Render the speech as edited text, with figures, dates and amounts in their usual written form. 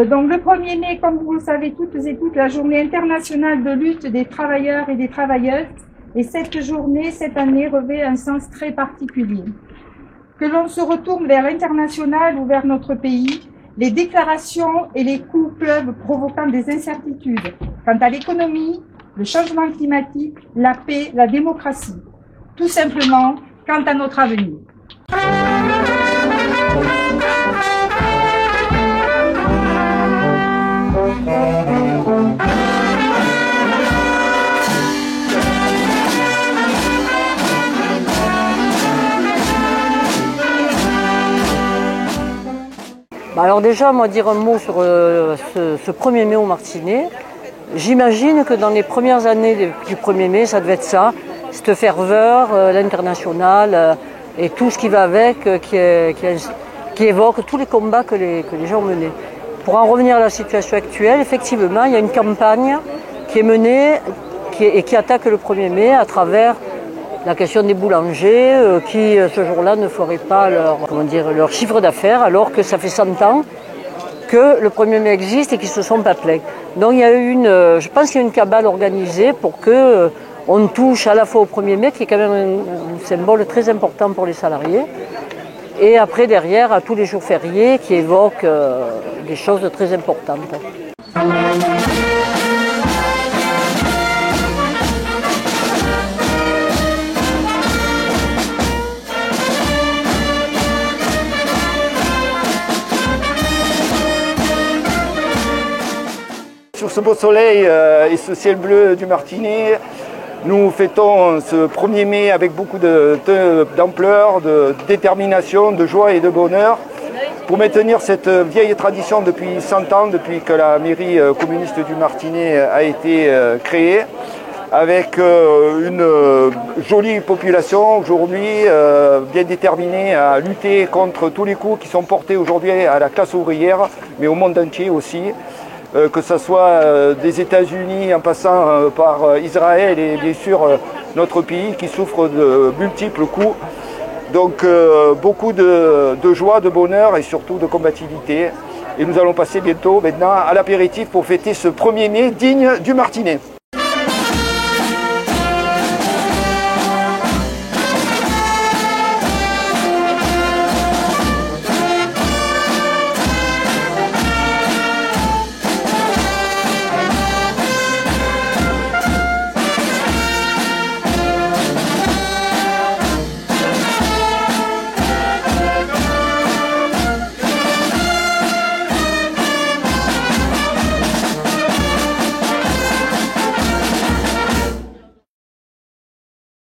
Donc le 1er mai, comme vous le savez toutes et toutes, la journée internationale de lutte des travailleurs et des travailleuses. Et cette journée, cette année, revêt un sens très particulier. Que l'on se retourne vers l'international ou vers notre pays, les déclarations et les coups pleuvent provoquant des incertitudes quant à l'économie, le changement climatique, la paix, la démocratie. Tout simplement, quant à notre avenir. Alors déjà, moi dire un mot sur ce 1er mai au Martinet. J'imagine que dans les premières années du 1er mai, ça devait être ça, cette ferveur, l'international et tout ce qui va avec, qui évoque tous les combats que les gens menaient. Pour en revenir à la situation actuelle, effectivement, il y a une campagne qui est menée et qui attaque le 1er mai à travers la question des boulangers qui, ce jour-là, ne feraient pas leur chiffre d'affaires, alors que ça fait 100 ans que le 1er mai existe et qu'ils ne se sont pas plaints. Donc il y a eu je pense qu'il y a une cabale organisée pour que on touche à la fois au 1er mai, qui est quand même un symbole très important pour les salariés, et après derrière à tous les jours fériés qui évoquent des choses très importantes. Sur ce beau soleil et ce ciel bleu du Martinet, nous fêtons ce 1er mai avec beaucoup d'ampleur, de détermination, de joie et de bonheur pour maintenir cette vieille tradition depuis 100 ans, depuis que la mairie communiste du Martinet a été créée, avec une jolie population aujourd'hui bien déterminée à lutter contre tous les coups qui sont portés aujourd'hui à la classe ouvrière, mais au monde entier aussi. Que ce soit des États-Unis en passant par Israël et bien sûr notre pays qui souffre de multiples coups. Donc beaucoup de joie, de bonheur et surtout de combativité. Et nous allons passer bientôt maintenant à l'apéritif pour fêter ce 1er mai digne du Martinet.